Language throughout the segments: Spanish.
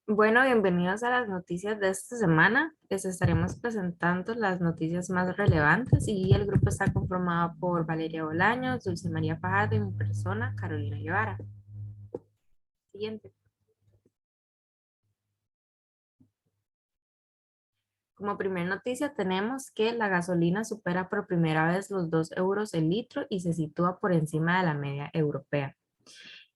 Bueno, bienvenidos a las noticias de esta semana. Les estaremos presentando las noticias más relevantes y el grupo está conformado por Valeria Bolaños, Dulce María Fajardo y mi persona, Carolina Guevara. Siguiente. Como primera noticia tenemos que la gasolina supera por primera vez los 2 euros el litro y se sitúa por encima de la media europea.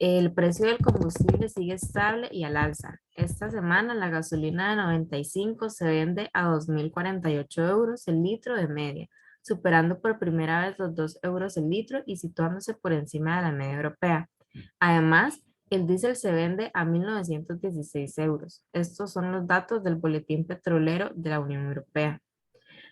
El precio del combustible sigue estable y al alza. Esta semana la gasolina de 95 se vende a 2.048 euros el litro de media, superando por primera vez los 2 euros el litro y situándose por encima de la media europea. Además, el diésel se vende a 1.916 euros. Estos son los datos del Boletín Petrolero de la Unión Europea.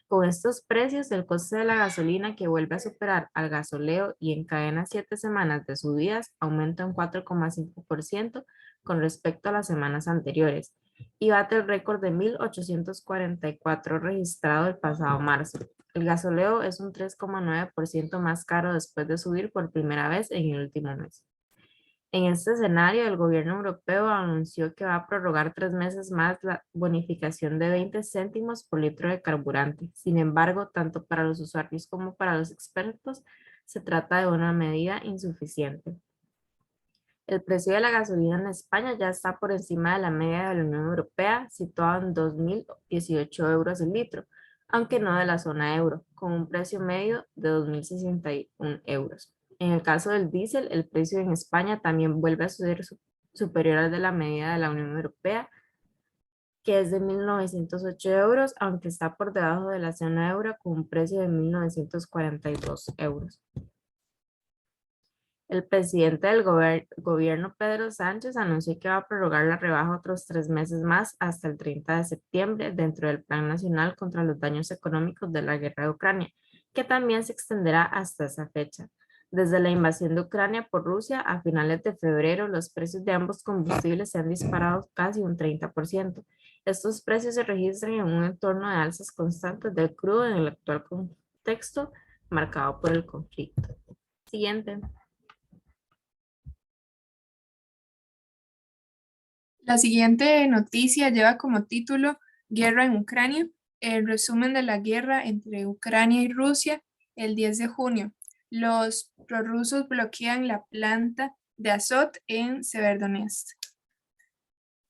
Con estos precios, el coste de la gasolina que vuelve a superar al gasoleo y encadena 7 semanas de subidas aumenta un 4,5% con respecto a las semanas anteriores y bate el récord de 1.844 registrado el pasado marzo. El gasoleo es un 3,9% más caro después de subir por primera vez en el último mes. En este escenario, el gobierno europeo anunció que va a prorrogar 3 meses más la bonificación de 20 céntimos por litro de carburante. Sin embargo, tanto para los usuarios como para los expertos, se trata de una medida insuficiente. El precio de la gasolina en España ya está por encima de la media de la Unión Europea, situado en 2.018 euros el litro, aunque no de la zona euro, con un precio medio de 2.061 euros. En el caso del diésel, el precio en España también vuelve a ser superior al de la media de la Unión Europea, que es de 1.908 euros, aunque está por debajo de la zona euro con un precio de 1.942 euros. El presidente del gobierno, Pedro Sánchez, anunció que va a prorrogar la rebaja otros 3 meses más hasta el 30 de septiembre dentro del Plan Nacional contra los Daños Económicos de la Guerra de Ucrania, que también se extenderá hasta esa fecha. Desde la invasión de Ucrania por Rusia a finales de febrero, los precios de ambos combustibles se han disparado casi un 30%. Estos precios se registran en un entorno de alzas constantes del crudo en el actual contexto marcado por el conflicto. Siguiente. La siguiente noticia lleva como título Guerra en Ucrania, el resumen de la guerra entre Ucrania y Rusia el 10 de junio. Los prorrusos bloquean la planta de Azot en Severodonetsk.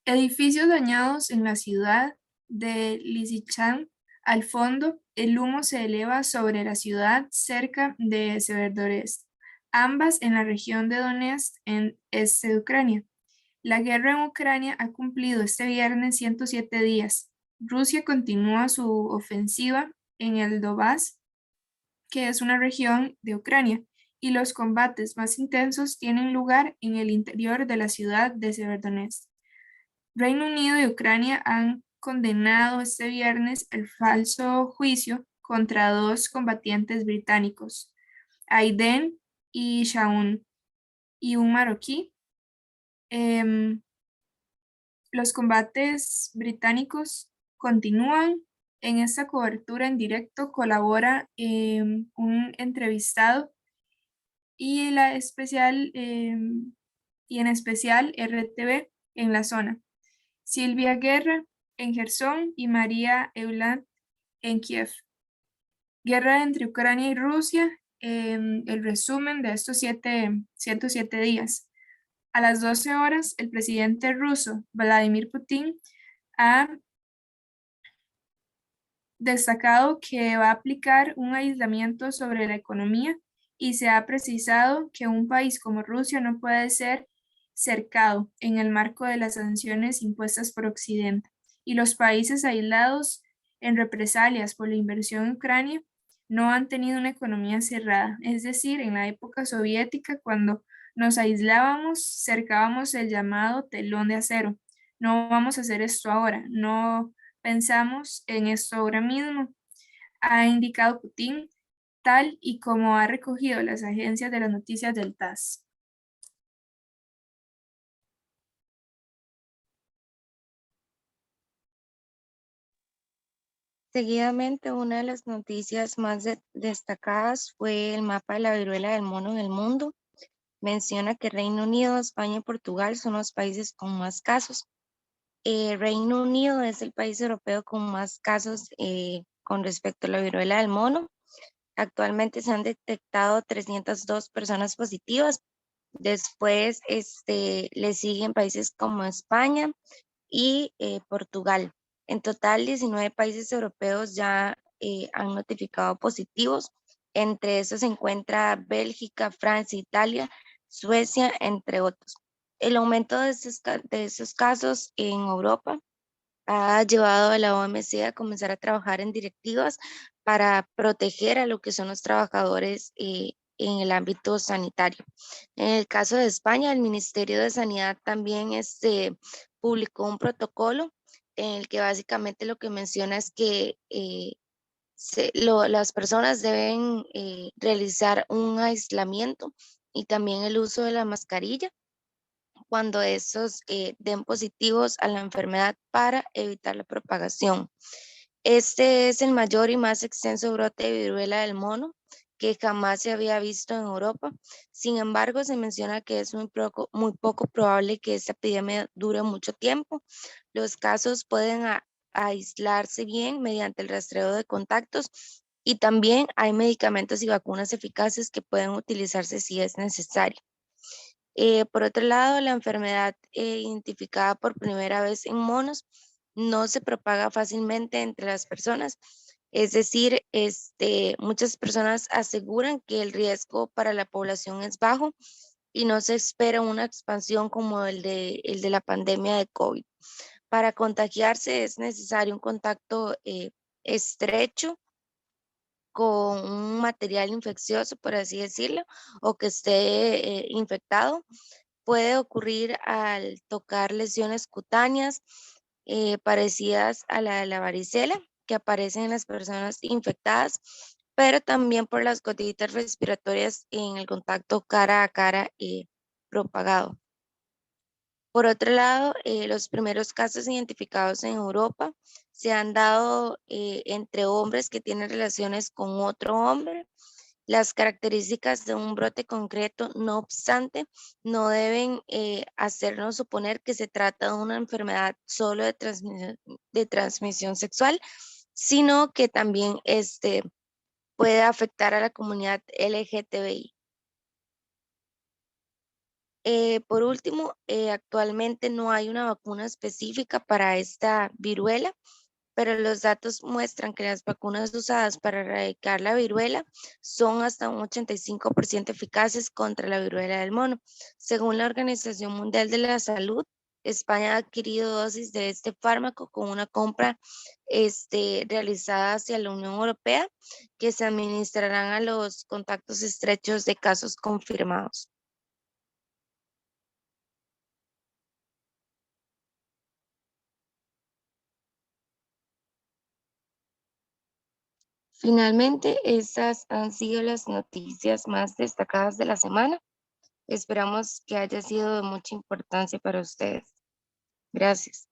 Edificios dañados en la ciudad de Lysychansk. Al fondo, el humo se eleva sobre la ciudad cerca de Severodonetsk, ambas en la región de Donetsk en este de Ucrania. La guerra en Ucrania ha cumplido este viernes 107 días. Rusia continúa su ofensiva en el Donbas, que es una región de Ucrania, y los combates más intensos tienen lugar en el interior de la ciudad de Severodonetsk. Reino Unido y Ucrania han condenado este viernes el falso juicio contra dos combatientes británicos, Aiden y Shaun, y un marroquí. Em, Los combates británicos continúan. En esta cobertura en directo colabora un entrevistado y, y en especial RTV en la zona. Silvia Guerra en Gerson y María Euland en Kiev. Guerra entre Ucrania y Rusia, el resumen de estos 107 días. A las 12 horas, el presidente ruso Vladimir Putin ha destacado que va a aplicar un aislamiento sobre la economía y se ha precisado que un país como Rusia no puede ser cercado en el marco de las sanciones impuestas por Occidente. Y los países aislados en represalias por la inversión en Ucrania no han tenido una economía cerrada. Es decir, en la época soviética, cuando nos aislábamos, cercábamos el llamado telón de acero. No vamos a hacer esto ahora, no pensamos en esto ahora mismo, ha indicado Putin, tal y como ha recogido las agencias de las noticias del TASS. Seguidamente, una de las noticias más destacadas fue el mapa de la viruela del mono en el mundo. Menciona que Reino Unido, España y Portugal son los países con más casos. Reino Unido es el país europeo con más casos con respecto a la viruela del mono. Actualmente se han detectado 302 personas positivas. Después le siguen países como España y Portugal. En total, 19 países europeos ya han notificado positivos. Entre esos se encuentra Bélgica, Francia, Italia, Suecia, entre otros. El aumento de esos casos en Europa ha llevado a la OMC a comenzar a trabajar en directivas para proteger a lo que son los trabajadores en el ámbito sanitario. En el caso de España, el Ministerio de Sanidad también publicó un protocolo en el que básicamente lo que menciona es que las personas deben realizar un aislamiento y también el uso de la mascarilla cuando estos den positivos a la enfermedad para evitar la propagación. Este es el mayor y más extenso brote de viruela del mono que jamás se había visto en Europa. Sin embargo, se menciona que es muy poco probable que esta epidemia dure mucho tiempo. Los casos pueden aislarse bien mediante el rastreo de contactos y también hay medicamentos y vacunas eficaces que pueden utilizarse si es necesario. Por otro lado, la enfermedad identificada por primera vez en monos no se propaga fácilmente entre las personas. Es decir, muchas personas aseguran que el riesgo para la población es bajo y no se espera una expansión como el de la pandemia de COVID. Para contagiarse es necesario un contacto estrecho con un material infeccioso, por así decirlo, o que esté infectado. Puede ocurrir al tocar lesiones cutáneas parecidas a la de la varicela que aparecen en las personas infectadas, pero también por las gotitas respiratorias en el contacto cara a cara propagado. Por otro lado, los primeros casos identificados en Europa se han dado entre hombres que tienen relaciones con otro hombre. Las características de un brote concreto, no obstante, no deben hacernos suponer que se trata de una enfermedad solo de transmisión sexual, sino que también puede afectar a la comunidad LGTBI. Por último, actualmente no hay una vacuna específica para esta viruela, pero los datos muestran que las vacunas usadas para erradicar la viruela son hasta un 85% eficaces contra la viruela del mono. Según la Organización Mundial de la Salud, España ha adquirido dosis de este fármaco con una compra realizada hacia la Unión Europea que se administrarán a los contactos estrechos de casos confirmados. Finalmente, estas han sido las noticias más destacadas de la semana. Esperamos que haya sido de mucha importancia para ustedes. Gracias.